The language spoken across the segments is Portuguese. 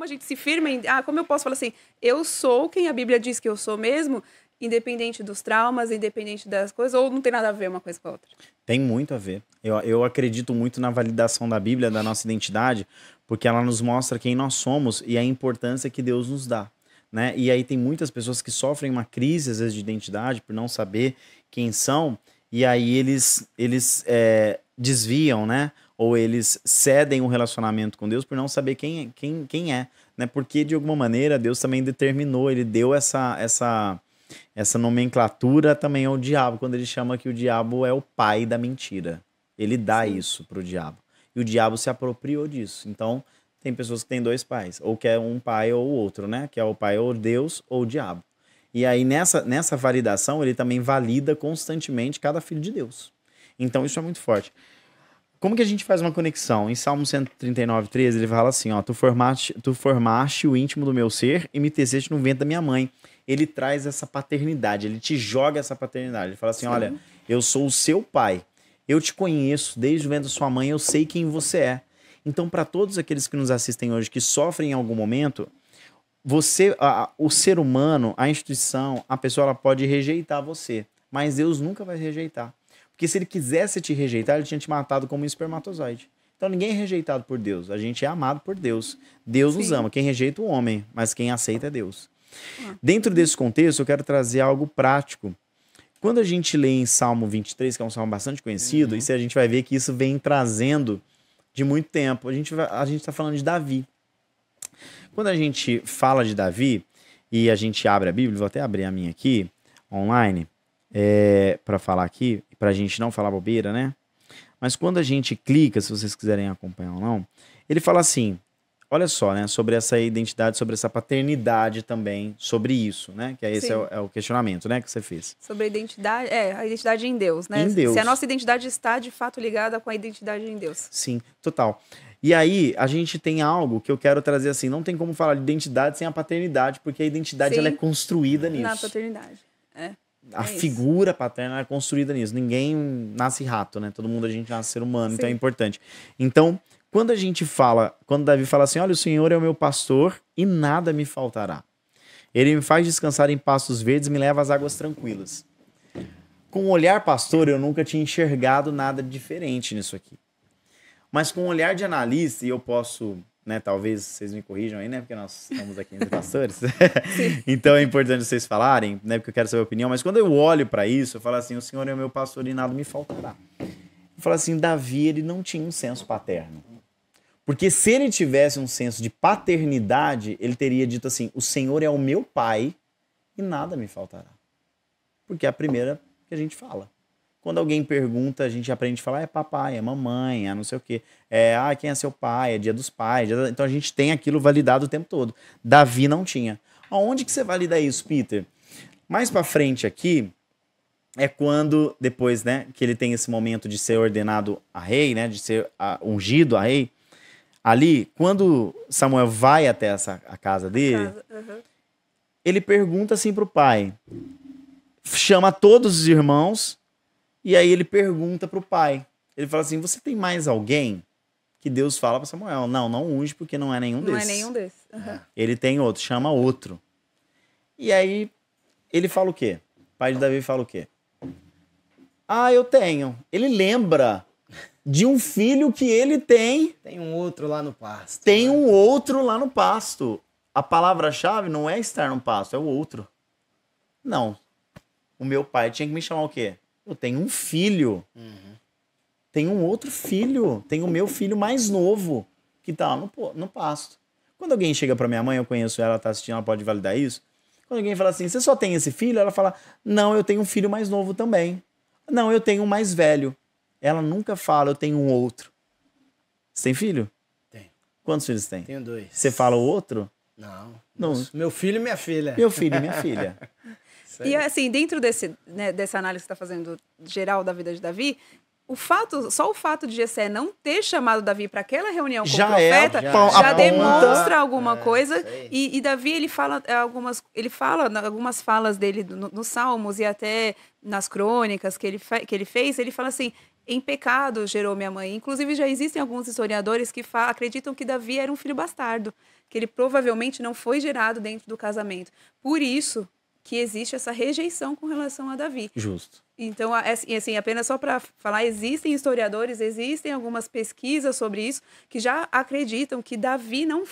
como a gente se firma em... como eu posso falar assim, eu sou quem a Bíblia diz que eu sou mesmo, independente dos traumas, independente das coisas, ou não tem nada a ver uma coisa com a outra? Tem muito a ver. Eu acredito muito na validação da Bíblia, da nossa identidade, porque ela nos mostra quem nós somos e a importância que Deus nos dá, né? E aí tem muitas pessoas que sofrem uma crise, às vezes, de identidade, por não saber quem são, e aí eles desviam, né? Ou eles cedem um relacionamento com Deus por não saber quem é, né? Porque, de alguma maneira, Deus também determinou, ele deu essa nomenclatura também ao diabo, quando ele chama que o diabo é o pai da mentira. Ele dá isso pro diabo. E o diabo se apropriou disso. Então, tem pessoas que têm dois pais, ou que é um pai ou o outro, né? Que é o pai ou Deus ou o diabo. E aí, nessa validação, ele também valida constantemente cada filho de Deus. Então, isso é muito forte. Como que a gente faz uma conexão? Em Salmo 139:13, ele fala assim, ó, tu formaste o íntimo do meu ser e me teceste no ventre da minha mãe. Ele traz essa paternidade, ele te joga essa paternidade. Ele fala assim, olha, eu sou o seu pai, eu te conheço desde o ventre da sua mãe, eu sei quem você é. Então, para todos aqueles que nos assistem hoje, que sofrem em algum momento, o ser humano, a instituição, a pessoa, ela pode rejeitar você, mas Deus nunca vai rejeitar. Porque se ele quisesse te rejeitar, ele tinha te matado como um espermatozoide. Então ninguém é rejeitado por Deus. A gente é amado por Deus. Deus nos ama. Quem rejeita o homem, mas quem aceita é Deus. Dentro desse contexto, eu quero trazer algo prático. Quando a gente lê em Salmo 23, que é um salmo bastante conhecido, isso a gente vai ver que isso vem trazendo de muito tempo. A gente está falando de Davi. Quando a gente fala de Davi, e a gente abre a Bíblia, vou até abrir a minha aqui, online, para falar aqui, pra gente não falar bobeira, né? Mas quando a gente clica, se vocês quiserem acompanhar ou não, ele fala assim, olha só, né? Sobre essa identidade, sobre essa paternidade também, sobre isso, né? Que esse é o questionamento, né? Que você fez. Sobre a identidade, a identidade em Deus, né? Em Deus. Se a nossa identidade está, de fato, ligada com a identidade em Deus. Sim, total. E aí, a gente tem algo que eu quero trazer assim, não tem como falar de identidade sem a paternidade, porque a identidade ela é construída nisso. Na paternidade, A figura paterna é construída nisso. Ninguém nasce rato, né? Todo mundo, a gente nasce ser humano, então é importante. Então, quando Davi fala assim, olha, o Senhor é o meu pastor e nada me faltará. Ele me faz descansar em pastos verdes e me leva às águas tranquilas. Com o olhar pastor, eu nunca tinha enxergado nada diferente nisso aqui. Mas com o olhar de analista, e eu posso... né, talvez vocês me corrijam aí, né? Porque nós estamos aqui entre pastores. Então é importante vocês falarem, né? Porque eu quero saber a opinião. Mas quando eu olho para isso, eu falo assim, o Senhor é o meu pastor e nada me faltará. Eu falo assim, Davi, ele não tinha um senso paterno. Porque se ele tivesse um senso de paternidade, ele teria dito assim, o Senhor é o meu pai e nada me faltará. Porque é a primeira que a gente fala. Quando alguém pergunta, a gente aprende a falar, é papai, é mamãe, é não sei o quê. Quem é seu pai? É dia dos pais. Então a gente tem aquilo validado o tempo todo. Davi não tinha. Aonde que você valida isso, Peter? Mais pra frente aqui, é quando, depois, né, que ele tem esse momento de ser ordenado a rei, né, de ser ungido a rei. Ali, quando Samuel vai até a casa dele, ele pergunta assim pro pai. Chama todos os irmãos. E aí ele pergunta pro pai. Ele fala assim, você tem mais alguém? Que Deus fala para Samuel. Não unge porque não é nenhum desses. Não é nenhum desses. Ele tem outro, chama outro. E aí ele fala o quê? O pai de Davi fala o quê? Eu tenho. Ele lembra de um filho que ele tem. Tem um outro lá no pasto. Tem um outro lá no pasto. A palavra-chave não é estar no pasto, é o outro. Não. O meu pai tinha que me chamar o quê? Eu tenho um filho. Tenho um outro filho. Tenho o meu filho mais novo que tá lá no pasto. Quando alguém chega pra minha mãe, eu conheço ela, tá assistindo, ela pode validar isso. Quando alguém fala assim, você só tem esse filho? Ela fala, não, eu tenho um filho mais novo também. Não, eu tenho um mais velho. Ela nunca fala, eu tenho um outro. Você tem filho? Tenho. Quantos filhos tem? Tenho 2. Você fala o outro? Não. Meu filho e minha filha. Meu filho e minha filha. E assim, dentro dessa análise que você está fazendo geral da vida de Davi, só o fato de Jessé não ter chamado Davi para aquela reunião com o profeta já demonstra alguma coisa. E Davi, ele fala algumas falas dele nos Salmos e até nas crônicas que ele fez, ele fala assim, em pecado gerou minha mãe. Inclusive, já existem alguns historiadores que acreditam que Davi era um filho bastardo, que ele provavelmente não foi gerado dentro do casamento. Por isso que existe essa rejeição com relação a Davi. Justo. Então, assim, apenas só para falar, existem historiadores, existem algumas pesquisas sobre isso, que já acreditam que Davi não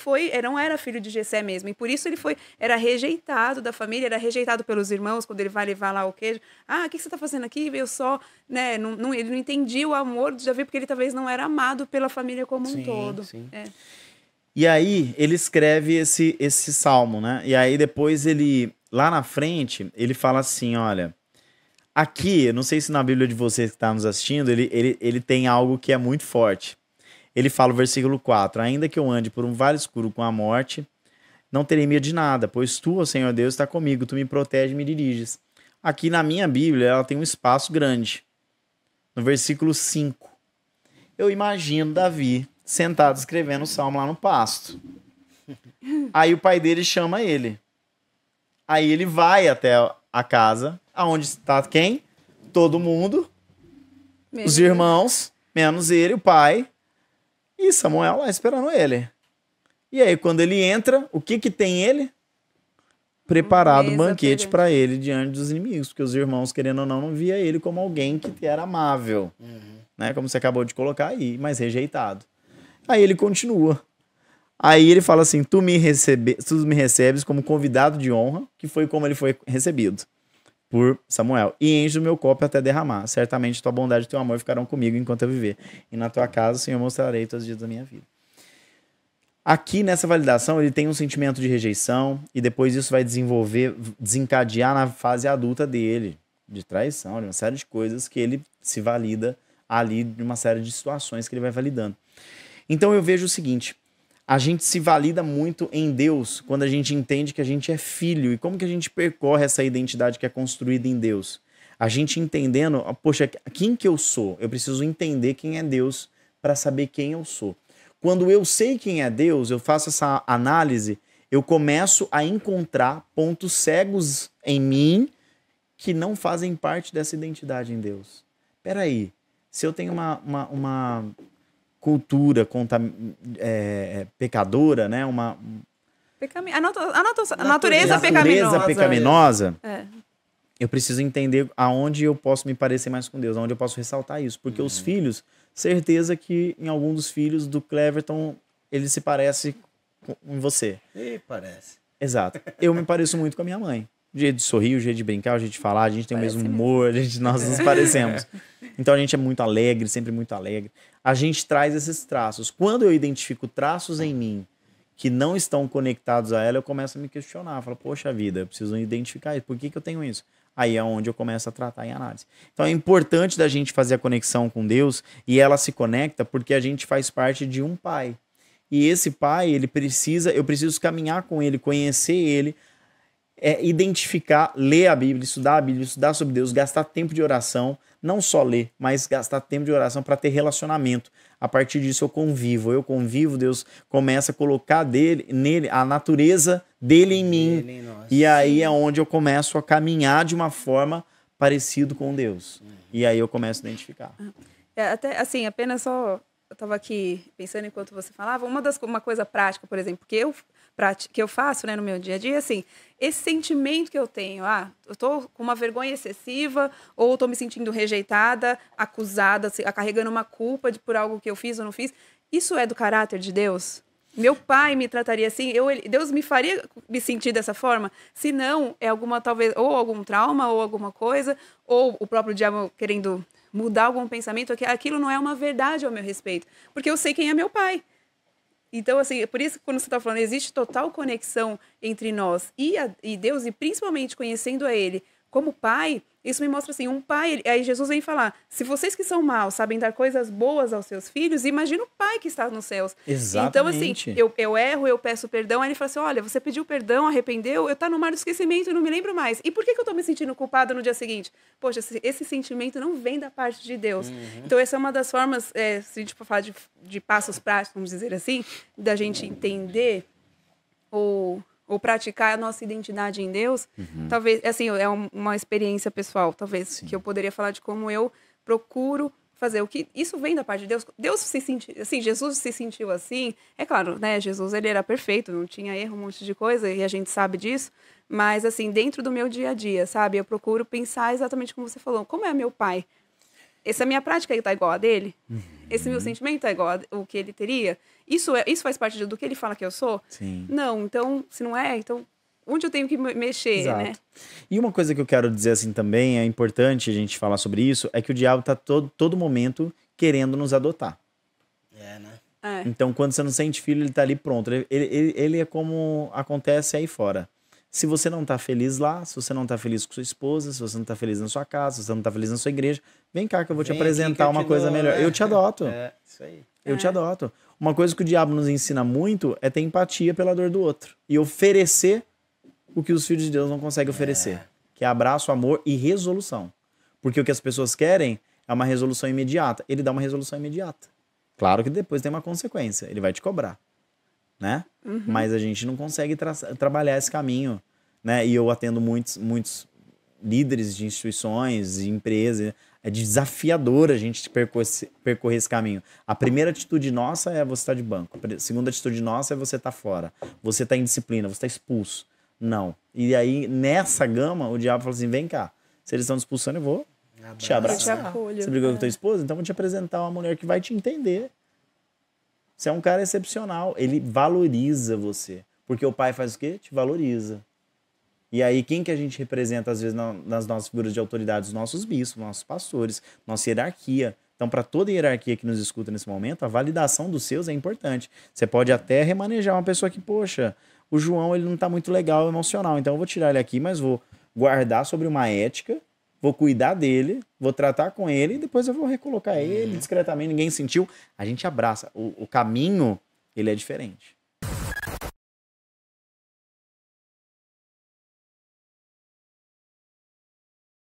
era filho de Jessé mesmo, e por isso ele era rejeitado da família, era rejeitado pelos irmãos, quando ele vai levar lá o queijo. O que você está fazendo aqui? Veio só, né? Ele não entendia o amor de Davi, porque ele talvez não era amado pela família como um todo. Sim. E aí, ele escreve esse salmo, né? E aí, depois lá na frente, ele fala assim, olha, aqui, não sei se na Bíblia de vocês que estão nos assistindo, ele tem algo que é muito forte. Ele fala o versículo 4, ainda que eu ande por um vale escuro com a morte, não terei medo de nada, pois tu, ó Senhor Deus, está comigo, tu me protege e me diriges. Aqui na minha Bíblia, ela tem um espaço grande. No versículo 5, eu imagino Davi sentado escrevendo o salmo lá no pasto. Aí o pai dele chama ele. Aí ele vai até a casa, aonde está quem? Todo mundo. Os irmãos, menos ele, o pai. E Samuel lá esperando ele. E aí, quando ele entra, o que tem ele? Preparado um banquete para ele diante dos inimigos. Porque os irmãos, querendo ou não via ele como alguém que era amável. Né? Como você acabou de colocar aí, mas rejeitado. Aí ele continua. Aí ele fala assim, tu me recebes como convidado de honra, que foi como ele foi recebido por Samuel. E enche o meu copo até derramar. Certamente tua bondade e teu amor ficarão comigo enquanto eu viver. E na tua casa, Senhor, mostrarei todos os dias da minha vida. Aqui nessa validação, ele tem um sentimento de rejeição e depois isso vai desencadear na fase adulta dele, de traição, de uma série de coisas que ele se valida ali, de uma série de situações que ele vai validando. Então eu vejo o seguinte, a gente se valida muito em Deus quando a gente entende que a gente é filho. E como que a gente percorre essa identidade que é construída em Deus? A gente entendendo, poxa, quem que eu sou? Eu preciso entender quem é Deus para saber quem eu sou. Quando eu sei quem é Deus, eu faço essa análise, eu começo a encontrar pontos cegos em mim que não fazem parte dessa identidade em Deus. Peraí, se eu tenho uma cultura pecadora, né? A natureza pecaminosa. Eu preciso entender aonde eu posso me parecer mais com Deus, aonde eu posso ressaltar isso. Porque os filhos, certeza que em algum dos filhos do Cleverton, ele se parece com você. Parece. Exato. Eu me pareço muito com a minha mãe. O jeito de sorrir, o jeito de brincar, o jeito de falar, a gente tem o mesmo humor, nós nos parecemos. Então a gente é muito alegre, sempre muito alegre. A gente traz esses traços. Quando eu identifico traços em mim que não estão conectados a ela, eu começo a me questionar. Eu falo, poxa vida, eu preciso identificar isso. Por que eu tenho isso? Aí é onde eu começo a tratar em análise. Então é importante da gente fazer a conexão com Deus e ela se conecta porque a gente faz parte de um pai. E esse pai, eu preciso caminhar com ele, conhecer ele, identificar, ler a Bíblia, estudar sobre Deus, gastar tempo de oração, não só ler, mas gastar tempo de oração para ter relacionamento. A partir disso eu convivo, Deus começa a colocar nele a natureza dele em mim. E aí é onde eu começo a caminhar de uma forma parecida com Deus. E aí eu começo a identificar. Até assim, apenas só... Eu estava aqui pensando enquanto você falava, uma coisa prática, por exemplo, que eu faço, né, no meu dia a dia, assim, esse sentimento que eu tenho, eu estou com uma vergonha excessiva, ou estou me sentindo rejeitada, acusada, carregando uma culpa por algo que eu fiz ou não fiz, isso é do caráter de Deus? Meu pai me trataria assim? Deus me faria me sentir dessa forma? Se não, é talvez, ou algum trauma, ou alguma coisa, ou o próprio diabo querendo mudar algum pensamento, aquilo não é uma verdade ao meu respeito, porque eu sei quem é meu pai. Então, assim, por isso que quando você está falando, existe total conexão entre nós e Deus, e principalmente conhecendo a Ele como pai, isso me mostra assim, um pai, aí Jesus vem falar, se vocês que são maus sabem dar coisas boas aos seus filhos, imagina o pai que está nos céus. Exatamente. Então, assim, eu erro, eu peço perdão, aí ele fala assim, olha, você pediu perdão, arrependeu, eu tá no mar do esquecimento, eu não me lembro mais. E por que eu tô me sentindo culpada no dia seguinte? Poxa, esse sentimento não vem da parte de Deus. Então, essa é uma das formas, se a gente for falar de passos práticos, vamos dizer assim, da gente entender ou praticar a nossa identidade em Deus, talvez, assim, é uma experiência pessoal, talvez, que eu poderia falar de como eu procuro fazer o que... Isso vem da parte de Deus. Deus se sentiu... Assim, Jesus se sentiu assim. É claro, né? Jesus, ele era perfeito, não tinha erro, um monte de coisa, e a gente sabe disso. Mas, assim, dentro do meu dia a dia, sabe? Eu procuro pensar exatamente como você falou. Como é meu pai? Essa minha prática está igual a dele? Esse meu sentimento é igual ao que ele teria? Isso faz parte do que ele fala que eu sou? Sim. Não, então, se não é, então... Onde eu tenho que mexer, Exato. né? E uma coisa que eu quero dizer assim também, é importante a gente falar sobre isso, é que o diabo tá todo momento querendo nos adotar. Né? Então, quando você não sente filho, ele tá ali pronto. Ele é como acontece aí fora. Se você não tá feliz lá, se você não tá feliz com sua esposa, se você não tá feliz na sua casa, se você não tá feliz na sua igreja, vem cá que eu vou te apresentar uma coisa melhor. Eu te adoto. Isso aí. Eu te adoto. Uma coisa que o diabo nos ensina muito é ter empatia pela dor do outro. E oferecer o que os filhos de Deus não conseguem oferecer. Que é abraço, amor e resolução. Porque o que as pessoas querem é uma resolução imediata. Ele dá uma resolução imediata. Claro que depois tem uma consequência. Ele vai te cobrar. Né? Mas a gente não consegue trabalhar esse caminho. Né? E eu atendo muitos líderes de instituições, de empresas. É desafiador a gente percorrer esse caminho. A primeira atitude nossa é você estar de banco. A segunda atitude nossa é você estar fora. Você está em disciplina, você está expulso. Não. E aí, nessa gama, o diabo fala assim, vem cá. Se eles estão te expulsando, eu vou te abraçar. Você brigou com tua esposa? Então eu vou te apresentar uma mulher que vai te entender. Você é um cara excepcional. Ele valoriza você. Porque o pai faz o quê? Te valoriza. E aí, quem que a gente representa, às vezes, nas nossas figuras de autoridade? Os nossos bispos, nossos pastores, nossa hierarquia. Então, para toda hierarquia que nos escuta nesse momento, a validação dos seus é importante. Você pode até remanejar uma pessoa que, poxa, o João ele não está muito legal emocional, então eu vou tirar ele aqui, mas vou guardar sobre uma ética, vou cuidar dele, vou tratar com ele e depois eu vou recolocar ele discretamente, ninguém sentiu. A gente abraça. O caminho, ele é diferente.